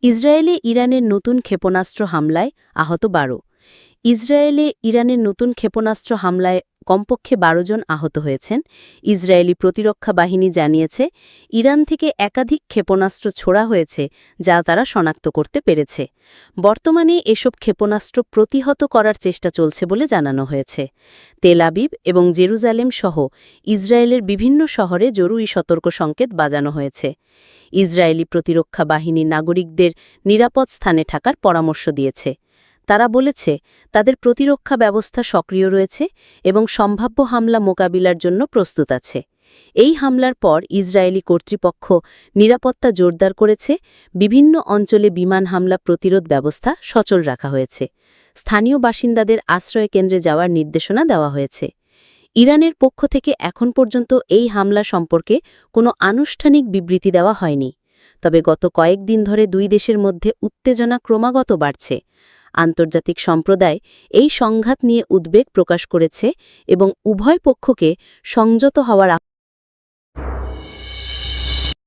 ইসরায়েলে ইরানের নতুন ক্ষেপণাস্ত্র হামলায় আহত ১২। ইসরায়েলে ইরানের নতুন ক্ষেপণাস্ত্র হামলায় কমপক্ষে ১২ জন আহত হয়েছেন। ইসরায়েলি প্রতিরক্ষা বাহিনী জানিয়েছে, ইরান থেকে একাধিক ক্ষেপণাস্ত্র ছোড়া হয়েছে, যা তারা শনাক্ত করতে পেরেছে। বর্তমানে এসব ক্ষেপণাস্ত্র প্রতিহত করার চেষ্টা চলছে বলে জানানো হয়েছে। তেল আবিব এবং জেরুজালেম সহ ইসরায়েলের বিভিন্ন শহরে জরুরি সতর্ক সংকেত বাজানো হয়েছে। ইসরায়েলি প্রতিরক্ষা বাহিনী নাগরিকদের নিরাপদ স্থানে থাকার পরামর্শ দিয়েছে। তারা বলেছে, তাদের প্রতিরক্ষা ব্যবস্থা সক্রিয় রয়েছে এবং সম্ভাব্য হামলা মোকাবিলার জন্য প্রস্তুত আছে। এই হামলার পর ইসরায়েলি কর্তৃপক্ষ নিরাপত্তা জোরদার করেছে। বিভিন্ন অঞ্চলে বিমান হামলা প্রতিরোধ ব্যবস্থা সচল রাখা হয়েছে। স্থানীয় বাসিন্দাদের আশ্রয় কেন্দ্রে যাওয়ার নির্দেশনা দেওয়া হয়েছে। ইরানের পক্ষ থেকে এখন পর্যন্ত এই হামলা সম্পর্কে কোনো আনুষ্ঠানিক বিবৃতি দেওয়া হয়নি। তবে গত কয়েকদিন ধরে দুই দেশের মধ্যে উত্তেজনা ক্রমাগত বাড়ছে। আন্তর্জাতিক সম্প্রদায় এই সংঘাত নিয়ে উদ্বেগ প্রকাশ করেছে এবং উভয় পক্ষকে সংযত হওয়ার